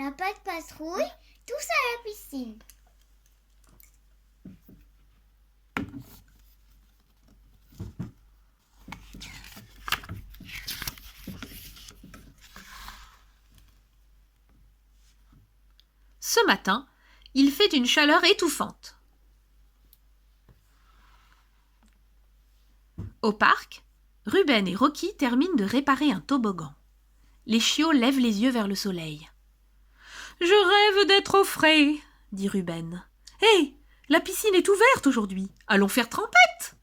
La patte patrouille, tous à la piscine. Ce matin, il fait une chaleur étouffante. Au parc, Ruben et Rocky terminent de réparer un toboggan. Les chiots lèvent les yeux vers le soleil. « Je rêve d'être au frais, » dit Ruben. « Hé, la piscine est ouverte aujourd'hui. Allons faire trempette !»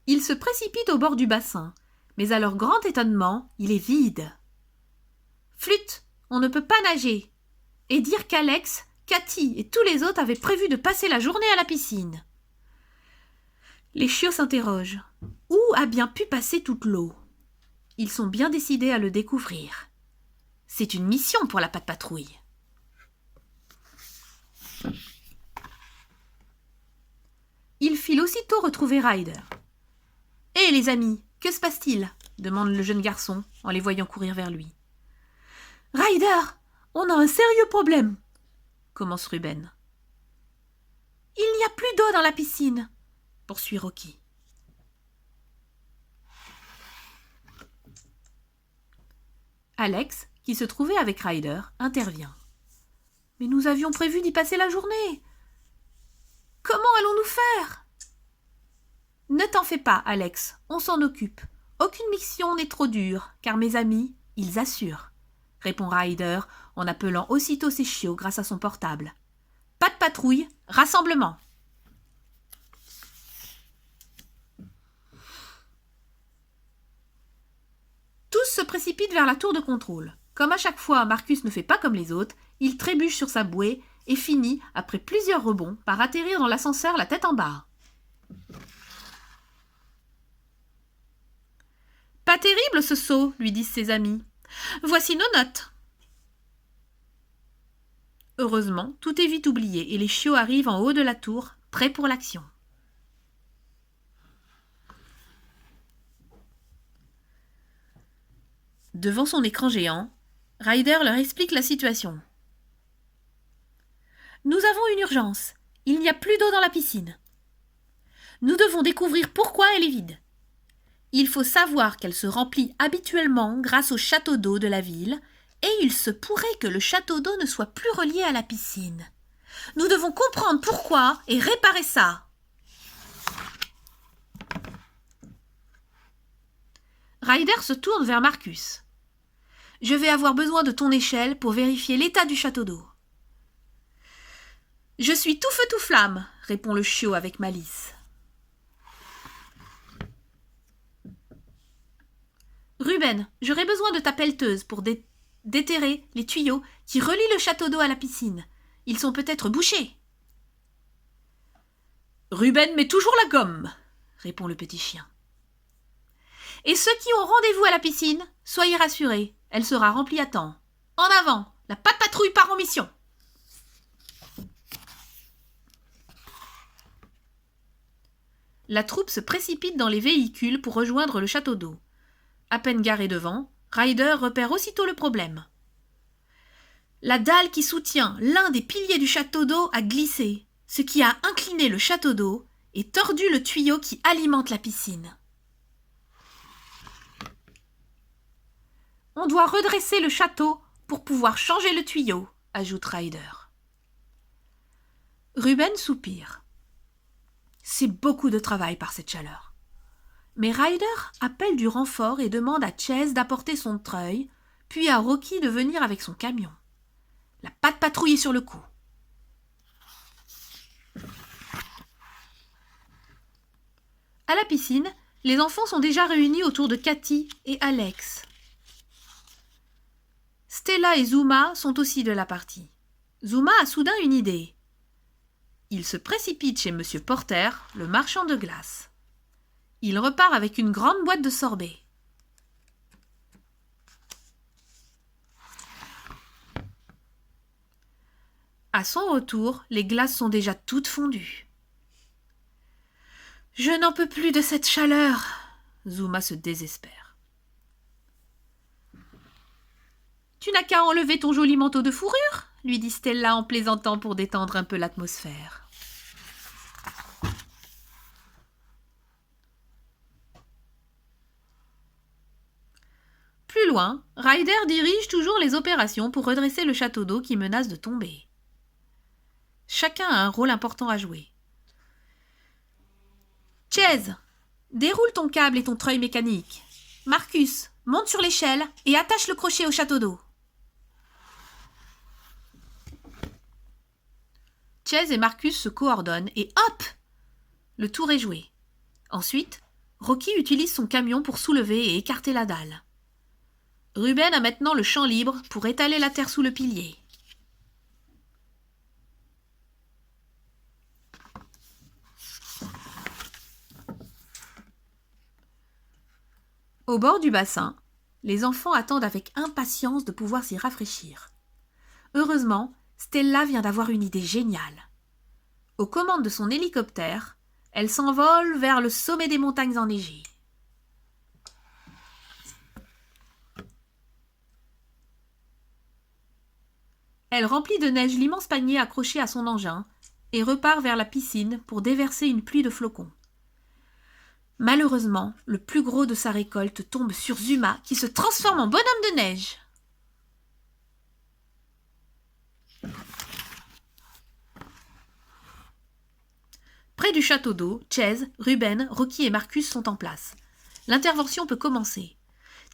Ils se précipitent au bord du bassin, mais à leur grand étonnement, il est vide. « Flûte, on ne peut pas nager !» Et dire qu'Alex, Cathy et tous les autres avaient prévu de passer la journée à la piscine. Les chiots s'interrogent. Où a bien pu passer toute l'eau ? Ils sont bien décidés à le découvrir. C'est une mission pour la patte patrouille. Ils filent aussitôt retrouver Ryder. « Hé les amis, que se passe-t-il » demande le jeune garçon en les voyant courir vers lui. « Ryder, on a un sérieux problème » commence Ruben. « Il n'y a plus d'eau dans la piscine » poursuit Rocky. Alex, qui se trouvait avec Ryder, intervient. « Mais nous avions prévu d'y passer la journée. Comment allons-nous faire ?»« Ne t'en fais pas, Alex, on s'en occupe. Aucune mission n'est trop dure, car mes amis, ils assurent, » répond Ryder en appelant aussitôt ses chiots grâce à son portable. « Pas de patrouille, rassemblement !» Tous se précipitent vers la tour de contrôle. Comme à chaque fois, Marcus ne fait pas comme les autres, il trébuche sur sa bouée et finit, après plusieurs rebonds, par atterrir dans l'ascenseur la tête en bas. « Pas terrible ce saut, lui disent ses amis. Voici nos notes. » Heureusement, tout est vite oublié et les chiots arrivent en haut de la tour, prêts pour l'action. Devant son écran géant, Ryder leur explique la situation. « Nous avons une urgence. Il n'y a plus d'eau dans la piscine. Nous devons découvrir pourquoi elle est vide. Il faut savoir qu'elle se remplit habituellement grâce au château d'eau de la ville et il se pourrait que le château d'eau ne soit plus relié à la piscine. Nous devons comprendre pourquoi et réparer ça. » Ryder se tourne vers Marcus. « Je vais avoir besoin de ton échelle pour vérifier l'état du château d'eau. »« Je suis tout feu tout flamme, » répond le chiot avec malice. « Ruben, j'aurai besoin de ta pelleteuse pour déterrer les tuyaux qui relient le château d'eau à la piscine. Ils sont peut-être bouchés. »« Ruben met toujours la gomme, » répond le petit chien. « Et ceux qui ont rendez-vous à la piscine, soyez rassurés, elle sera remplie à temps. En avant, la patte patrouille part en mission. » La troupe se précipite dans les véhicules pour rejoindre le château d'eau. À peine garé devant, Ryder repère aussitôt le problème. La dalle qui soutient l'un des piliers du château d'eau a glissé, ce qui a incliné le château d'eau et tordu le tuyau qui alimente la piscine. On doit redresser le château pour pouvoir changer le tuyau, ajoute Ryder. Ruben soupire. C'est beaucoup de travail par cette chaleur. Mais Ryder appelle du renfort et demande à Chase d'apporter son treuil, puis à Rocky de venir avec son camion. La patte patrouille est sur le coup. À la piscine, les enfants sont déjà réunis autour de Cathy et Alex. Stella et Zuma sont aussi de la partie. Zuma a soudain une idée. Il se précipite chez Monsieur Porter, le marchand de glace. Il repart avec une grande boîte de sorbet. À son retour, les glaces sont déjà toutes fondues. Je n'en peux plus de cette chaleur. Zuma se désespère. Tu n'as qu'à enlever ton joli manteau de fourrure, lui dit Stella en plaisantant pour détendre un peu l'atmosphère. Plus loin, Ryder dirige toujours les opérations pour redresser le château d'eau qui menace de tomber. Chacun a un rôle important à jouer. Chase, déroule ton câble et ton treuil mécanique. Marcus, monte sur l'échelle et attache le crochet au château d'eau. Chase et Marcus se coordonnent et hop! Le tour est joué. Ensuite, Rocky utilise son camion pour soulever et écarter la dalle. Ruben a maintenant le champ libre pour étaler la terre sous le pilier. Au bord du bassin, les enfants attendent avec impatience de pouvoir s'y rafraîchir. Heureusement, Stella vient d'avoir une idée géniale. Aux commandes de son hélicoptère, elle s'envole vers le sommet des montagnes enneigées. Elle remplit de neige l'immense panier accroché à son engin et repart vers la piscine pour déverser une pluie de flocons. Malheureusement, le plus gros de sa récolte tombe sur Zuma qui se transforme en bonhomme de neige. Près du château d'eau, Chase, Ruben, Rocky et Marcus sont en place. L'intervention peut commencer.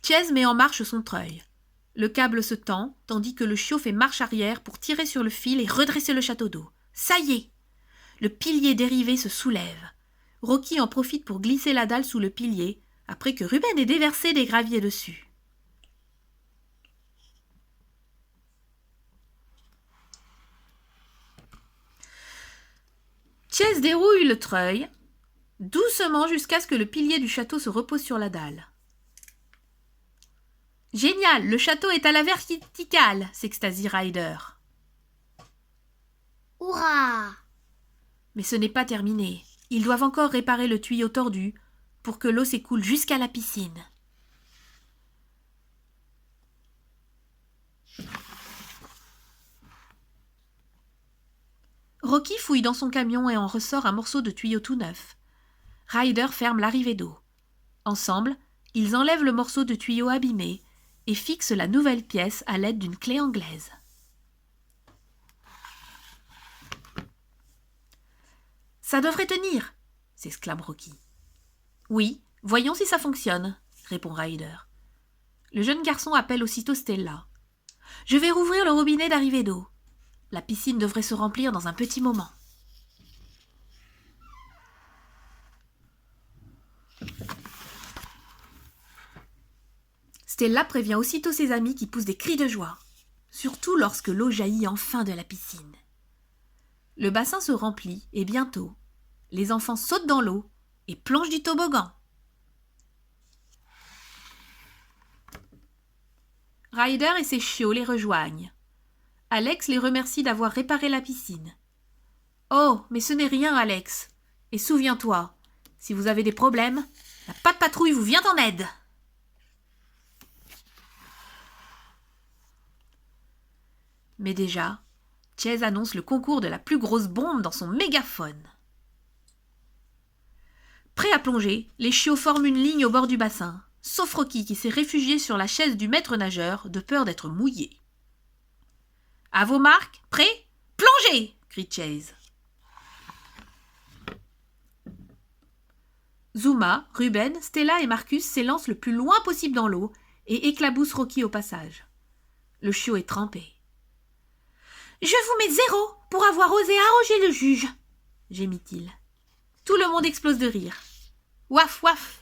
Chase met en marche son treuil. Le câble se tend, tandis que le chiot fait marche arrière pour tirer sur le fil et redresser le château d'eau. Ça y est! Le pilier dérivé se soulève. Rocky en profite pour glisser la dalle sous le pilier, après que Ruben ait déversé des graviers dessus. Chase dérouille le treuil, doucement jusqu'à ce que le pilier du château se repose sur la dalle. « Génial, le château est à la verticale !» s'extasie Ryder. « Hurrah !» Mais ce n'est pas terminé. Ils doivent encore réparer le tuyau tordu pour que l'eau s'écoule jusqu'à la piscine. Rocky fouille dans son camion et en ressort un morceau de tuyau tout neuf. Ryder ferme l'arrivée d'eau. Ensemble, ils enlèvent le morceau de tuyau abîmé et fixent la nouvelle pièce à l'aide d'une clé anglaise. « Ça devrait tenir !» s'exclame Rocky. « Oui, voyons si ça fonctionne !» répond Ryder. Le jeune garçon appelle aussitôt Stella. « Je vais rouvrir le robinet d'arrivée d'eau. La piscine devrait se remplir dans un petit moment. » Stella prévient aussitôt ses amis qui poussent des cris de joie, surtout lorsque l'eau jaillit enfin de la piscine. Le bassin se remplit et bientôt, les enfants sautent dans l'eau et plongent du toboggan. Ryder et ses chiots les rejoignent. Alex les remercie d'avoir réparé la piscine. « Oh, mais ce n'est rien, Alex. Et souviens-toi, si vous avez des problèmes, la patte patrouille vous vient en aide. » Mais déjà, Chase annonce le concours de la plus grosse bombe dans son mégaphone. Prêts à plonger, les chiots forment une ligne au bord du bassin, sauf Rocky qui s'est réfugié sur la chaise du maître nageur de peur d'être mouillé. « À vos marques, prêts, plongez !» crie Chase. Zuma, Ruben, Stella et Marcus s'élancent le plus loin possible dans l'eau et éclaboussent Rocky au passage. Le chiot est trempé. « Je vous mets 0 pour avoir osé arroger le juge !» gémit-il. Tout le monde explose de rire. « Ouaf, ouaf !